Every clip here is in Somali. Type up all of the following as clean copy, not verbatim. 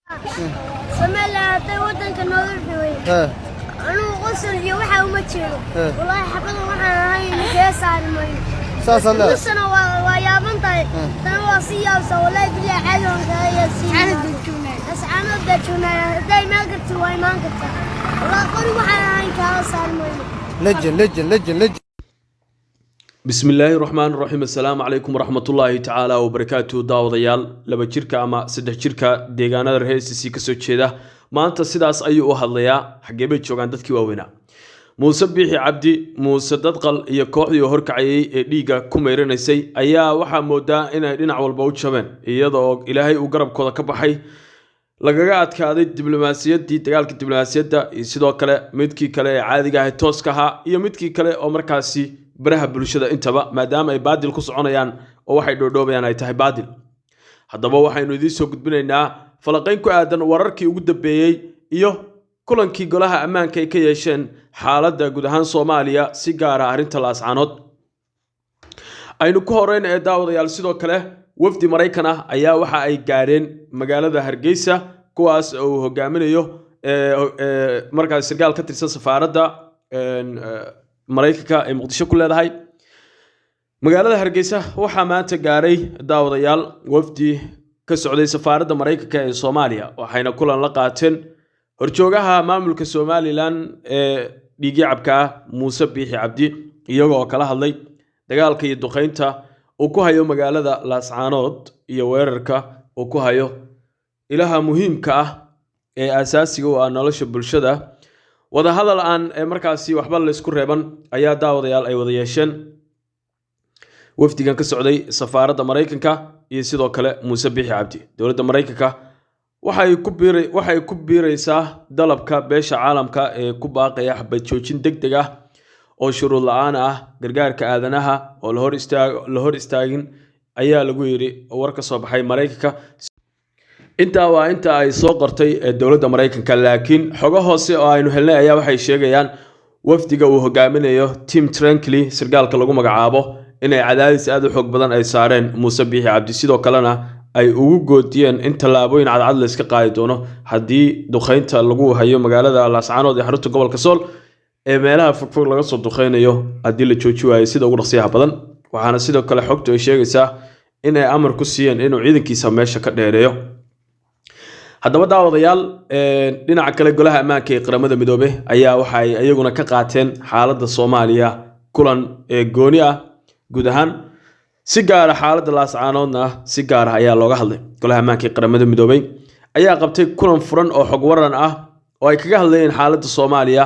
سمعنا تودن كنور دوي أنا غسل يوحى ومتشيله والله حفظه وأنا هاي نجس على المي ساسنا سنة ويا بنتي أنا وصية وسوالي بلي عالم هاي سيا أنا دجونا بس أنا دجونا دايما قلت وين ما قلت والله قولي وأنا هاي كاس على المي لجن بسم الله الرحمن الرحيم. السلام عليكم ورحمة الله تعالى وبركاته. داوديال لaba jirka ama saddex jirka deegaanada reerkiisa ka soo jeeda maanta sidaas ayuu u hadlayaa xageebay joogan dadkii waaweynaa Muuse Biixi Cabdi Muuse Dadqal iyo kooxdii horkacayay ee dhiiga ku meeranaysay ayaa waxa moodaa inay dhinac walba u jabeen iyadoo Ilaahay uu garabkooda ka baxay lagaga adkaaday diblomaasiyadii dagaalka diblomaasiyadda iyo sidoo kale midkii kale ee caadiga ah tooska ahaa iyo midkii kale oo markaasi baraha bulshada intaba maadaama ay baadil ku soconayaan oo waxay dhoodhoobayaan ay tahay baadil. haddaba waxaynu idin soo gudbinaynaa falaqayn ku aadan wararkii ugu dambeeyay iyo kulankii golaha ammaanka ay ka yeesheen xaaladda guud ahaan Soomaaliya si gaar ah arrinta laascaanood. aynu ku horeyn ee daawadayaal sidoo kale wafdi Mareykan ah ayaa waxa ay gaareen magaalada Hargeysa kuwaas oo hogaaminayo markaas sarkaal ka tirsan safaaradda Mareykanka ay Muqdisho ku leedahay. magaalada Hargeysa waxa maanta gaaray daawadayaal wafdi ka socday safaaradda Mareykanka ee Soomaaliya waxayna kulan la qaateen horjoogaha maamulka Somaliland ee dhiigicabka Muuse Biixi Cabdi iyagoo kala hadlay dagaalka iyo duqeynta uu ku hayo magaalada Laascaanood iyo weerarka uu ku hayo ilaha muhiimka ah ee asaasiga u ah nolosha bulshada. wada hadal aan markaasi waxba la isku reeban ayaa daawadayaal ay wada yeesheen wafdigan ka socday safaaradda Mareykanka iyo sidoo kale Muuse Biixi Cabdi. dawladda Mareykanka waxay ku biiraysaa dalabka beesha caalamka ee ku baaqaya xabad joojin degdeg ah oo shuruud la'aan ah gargaarka aadanaha oo la hor istaagin ayaa lagu yiri war ka soo baxay Mareykanka. inta ay soo qortay dawladda Mareykanka laakiin xogo hoose oo aynu helnay ayaa waxay sheegayaan wafdiga uu hogaaminayo Tim Trankley sarkaalka lagu magacaabo inay cadaadis aad u xoog badan ay saareen Muuse Biixi Cabdi sidoo kalena ay ugu goodiyeen in talaabooyin cadcad la iska qaadi doono haddii duqeynta lagu hayo magaalada Laascaanood ee xarunta gobolka Sool ee meelaha fogfog laga soo duqeynayo haddii la jooji waayo sida ugu dhaqsiyaha badan. waxaana sidoo kale xogtu ay sheegaysaa in ay amar ku siiyeen inuu ciidankiisa meesha ka dheereeyo. haddaba daawadayaal dhinaca kale golaha ammaanka ee qaramada midoobay ayaa waxa ay iyaguna ka qaateen xaaladda Soomaaliya kulan gooni ah guud ahaan si gaar ah xaaladda Laascaanoodna si gaar ah ayaa looga hadlay. golaha ammaanka ee qaramada midoobay ayaa qabtay kulan furan oo xog waran ah oo ay kaga hadlayeen xaaladda Soomaaliya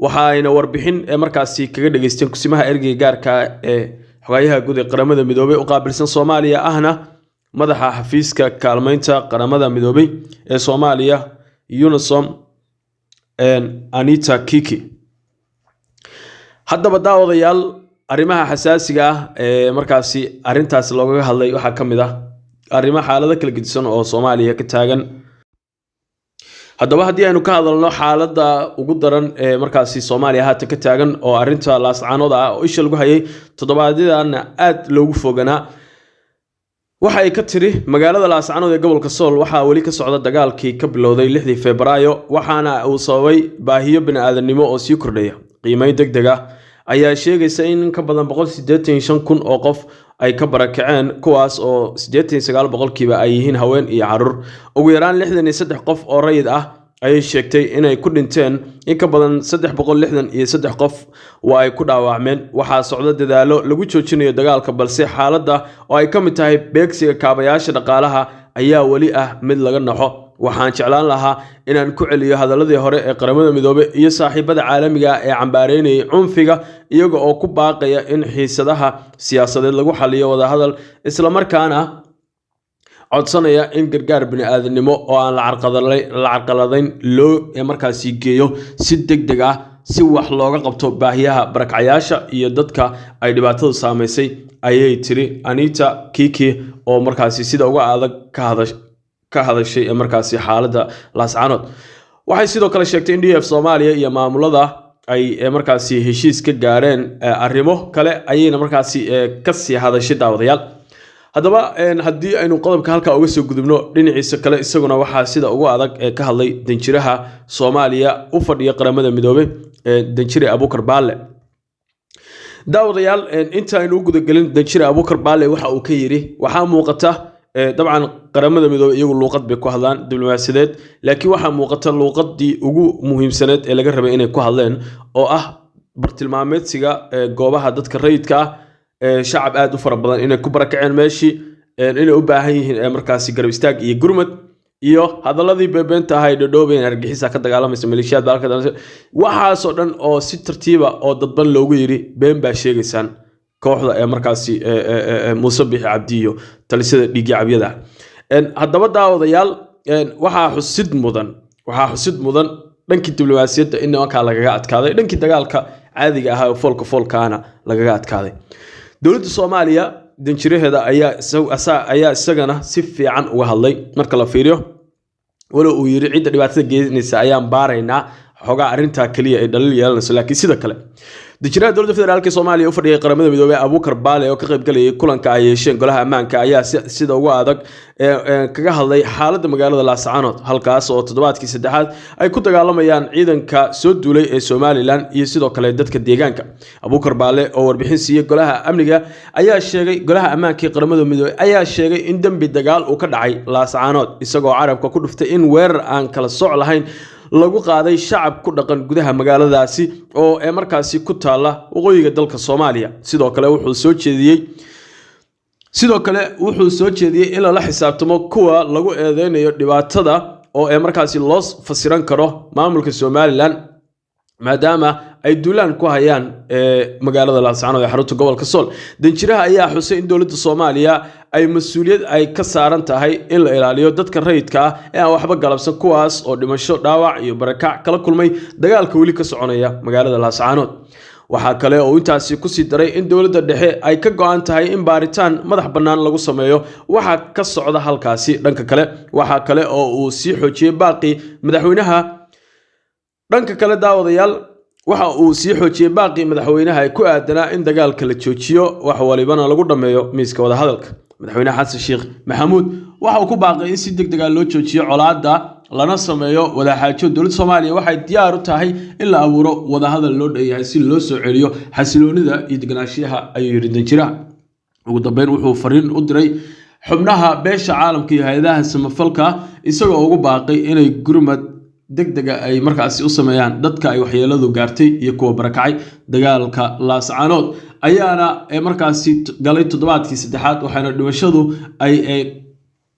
waxa ayna warbixin markaasi kaga dhageysteen kusimaha ergeyga gaarka ee xogayaha guud ee qaramada midoobay u qaabilsan Soomaaliya ahna madaxa xafiiska kaalmaynta qaramada midoobay ee Soomaaliya UNOSOM Anita Kiki. haddaba daawadayaal arrimaha xasaasiga ah ee markaasi arintaas looga hadlay waxa kamid ah arrimaha xaalada kala gedisan oo Soomaaliya ka taagan. haddaba haddii aynu ka hadalno xaaladda ugu daran ee markaasi Soomaaliya haatan ka taagan oo arinta Laascaanood ah oo isha lagu hayay toddobaadyadana aad loogu foganaa waxa ay ka tiri magaalada Laascaanood ee gobolka Sool waxa wali ka socda dagaalkii ka bilowday 6 Febraayo waxaana uu sababay baahiyo bini'aadanimo oo sii kordhaya. qiimeyn degdeg ah ayaa sheegaysa in ka badan 185,000 oo qof ay ka barakaceen kuwaas oo 89% ay yihiin haween iyo carruur. ugu yaraan 63 qof oo rayid ah ayay sheegtay inay ku dhinteen in ka badan 363 qof waa ay ku dhaawacmeen. waxaa socda dadaalo lagu joojinayo dagaalka balse xaaladda oo ay ka mid tahay beegsiga kaabayaasha dhaqaalaha ayaa wali ah mid laga naxo. waxaan jeclaan lahaa inaan ku celiyo hadaladii hore ee qaramada midoobay iyo saaxiibada caalamiga ee cambaareynay cunfiga iyaga oo ku baaqaya in xiisadaha siyaasadeed lagu xaliyo wada hadal isla markaana codsanaya in gargaar bini'aadanimo oo aan la carqaladayn loo markaasi geeyo si degdeg ah si wax looga qabto baahiyaha barakacayaasha iyo dadka ay dhibaatadu saameysay ayay tiri Anita Kiki oo markaasi sida uga adag ka hadashay markaasi xaaladda Laascaanood. waxay sidoo kale sheegtay in DF Soomaaliya iyo maamulada ay markaasi heshiis ka gaareen arrimo kale ayayna markaasi ka sii hadashay daawadayaal. haddaba haddii aynu qodobka halka uga soo gudubno dhinaciisa kale isaguna waxaa sida ugu adag ee ka hadlay danjiraha Soomaaliya u fadhiya qaramada midoobay danjire Abuukar Baalle daawadayaal inta aynu u gudagelin danjire Abuukar Baalle waxa uu ka yiri waxaa muuqata dabcan qaramada midoobay iyagu luqad bay ku hadlaan diblomaasiyadeed laakiin waxaa muuqata luqadii ugu muhiimsaneed ee laga rabay inay ku hadleen oo ah bartilmaameedsiga goobaha dadka rayidka shacab aad u fara badan inay ku barakaceen meeshii inay u baahan yihiin markaasi garab istaag iyo gurmad iyo hadaladii beebeenta ahay dhadhoobeen argixisa ka dagaalamaysa maleeshiyad baalka waxaas oo dhan oo si tartiiba oo dadban loogu yiri been baa sheegaysaan kooxda ee markaasi Muuse Bixi Cabdi iyo talisada dhiigga cabyada haddaba daawadayaal waxaa xusid mudan dhankii diblomaasiyadda in nimanka lagaga adkaaday dhankii dagaalka caadiga ah ee foolkaana lagaga adkaaday dawladda Soomaaliya danjiraheeda ayaa isagana si fiican uga hadlay marka la fiiriyo wala uu yiri cid dhibaatada geynaysa ayaan baaraynaa xogaa arinta kaliya ee dhaliil yeelanayso laakiin sida kale danjiraha dowladda federaalka Soomaaliya u fadhiyay qaramada midoobay Abuukar Baalle oo ka qayb galay kulanka ay yeesheen golaha ammaanka ayaa sida ugu adag kaga hadlay xaaladda magaalada Laascaanood halkaas oo toddobaadkii saddexaad ay ku dagaalamayaan ciidanka soo duulay ee Somaliland iyo sidoo kale dadka deegaanka Abuukar Baalle oo warbixin siiyay golaha amniga ayaa sheegay golaha ammaanka ee qaramada midoobay ayaa sheegay in dambi dagaal uu ka dhacay Laascaanood isagoo carabka ku dhuftay in weerar aan kala sooc lahayn lagu qaaday shacab ku dhaqan gudaha magaaladaasi oo markaasi ku taala waqooyiga dalka Soomaaliya sidoo kale wuxuu soo jeediyay in la xisaabtamo kuwa lagu eedeynayo dhibaatada oo markaasi loo fasiran karo maamulka Somaliland maadaama ay duulaan ku hayaan magaalada Laascaanood ee xarunta gobolka Sool danjiraha ayaa xusay in dawladda Soomaaliya ay mas'uuliyad ay ka saaran tahay in la ilaaliyo dadka rayidka ah ee aan waxba galabsan kuwaas oo dhimasho dhaawac iyo barakac kala kulmay dagaalka wali ka soconaya magaalada Laascaanood waxa kale oo intaasi ku sii daray in dawladda dhexe ay ka go'an tahay in baaritaan madax bannaan lagu sameeyo waxa ka socda halkaasi dhanka kale waxa kale oo uu sii xoojiyay baaqi madaxweynaha dhanka kale daawadayaal waxa uu sii xoojiyay baaqi madaxweynaha ay ku aadanaa in dagaalka la joojiyo wax walibana lagu dhameeyo miiska wada hadalka madaxweynaha Xasan Sheekh Maxamuud waxa uu ku baaqay in si degdeg ah loo joojiyo colaadda lana sameeyo wada xaajo dawladda Soomaaliya waxay diyaar u tahay in la abuuro wada hadal loo dheeyahay si loo soo celiyo xasiloonida iyo deganaanshiyaha ayuu yiri danjiraha ugu dambeyn wuxuu fariin u diray xubnaha beesha caalamka iyo hay'adaha samafalka isagoo ugu baaqay inay gurmad degdega ay markaasi u sameeyaan dadka ay waxyeeladu gaartay iyo kuwa barakacay dagaalka Laascaanood ayaana markaasi galay toddobaadkii saddexaad waxaana dhimashadu ay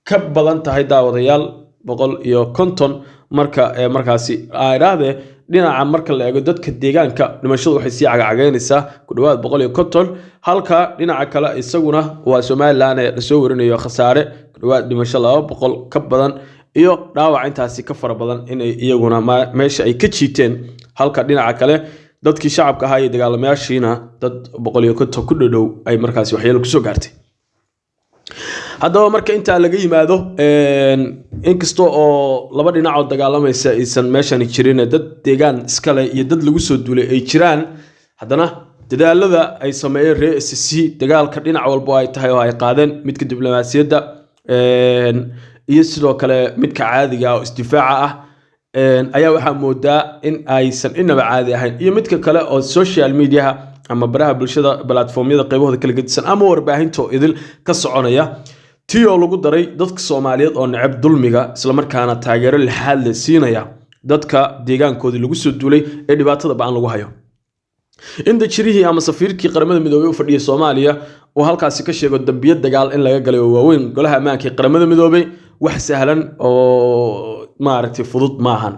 ka badan tahay daawadayaal 150 markaasi aaraade dhinaca marka la eego dadka deegaanka dhimashadu waxay sii cagacageynaysaa ku dhawaad 150 halka dhinaca kale isaguna waa Somaliland ee soo warinayo khasaare ku dhawaad dhimasho 200 ka badan iyo dhaawac intaasi ka fara badan inay iyaguna meesha ay ka jiiteen halka dhinaca kale dadkii shacabka ahaa ee dagaalamayaashiina dad 150 ku dhow ay markaasi waxyeelo ku soo gaartay haddaba marka inta laga yimaado inkastoo oo laba dhinac oo dagaalamaysa aysan meeshan jirin dad deegaan iskale iyo dad lagu soo duulay ay jiraan haddana dadaalada ay sameeyeen RSC dagaalka dhinac walba ay tahay oo ay qaadeen midka diblomaasiyadda iyo sidoo kale midka caadiga ah oo isdifaaca ah ayaa waxa moodaa in aysan inaba caadi ahayn iyo midka kale oo social media ama baraha bulshada platformyada qaybahooda kala gedisan ama warbaahinta idil ka soconaya tiyo lagu daray dadka Soomaaliyeed oo necab dulmiga isla markaana taageero lixaad la siinaya dadka deegaankoodii lagu soo duulay ee dhibaatada baan lagu hayo inda jirihii ama safiirkii qaramada midoobay u fadhiyay Soomaaliya oo halkaasi ka sheego dambiyad dagaal in laga galay waaweyn golaha ammaanka ee qaramada midoobay wax sahlan oo maaragtay fudud maahan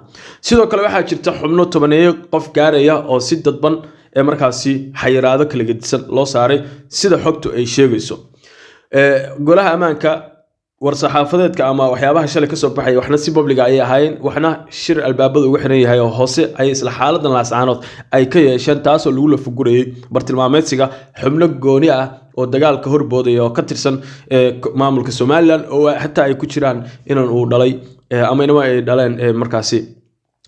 sidoo kale waxa jirta xubno 10 qof gaaraya oo si dadban ee markaasi xayiraado kala gedisan loo saaray sida xogtu ay sheegayso golaha ammaanka war-saxaafadeedka ama waxyaabaha shalay ka soo baxay waxna si public ay ahayn waxna shir albaabada ugu xiran yahay oo hoose ay isla xaaladan Laascaanood ay ka yeesheen taas oo lagu la fugurayay bartilmaameedsiga xubno gooni ah oo dagaalka horbooday oo ka tirsan maamulka Somaliland oo xataa ay ku jiraan inaan uu dhalay ama inama ay dhaleen markaasi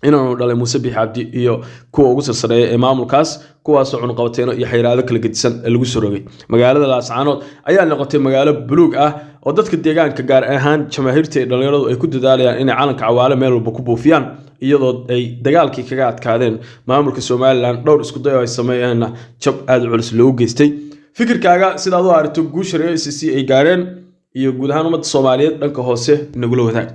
inaanu dhalay Muuse Biixi Cabdi iyo kuwa ugu sarsareeya ee maamulkaas kuwaas oo cunqabateeno iyo xayiraado kala gedisan lagu soo rogay magaalada Laascaanood ayaa noqotay magaalo buluug ah oo dadka deegaanka gaar ahaan jamaahiirta dhalinyaradu ay ku dadaalayaan inay calanka cawaale meel walba ku buufiyaan iyadoo ay dagaalkii kaga adkaadeen maamulka Soomaaliland dhowr isku day oo ay sameeyeen jab aad u culus loo geystay fikirkaaga sidaad u aragto guusha reer SSC ay gaareen iyo guud ahaan ummadda Soomaaliyeed dhanka hoose nagula wadaag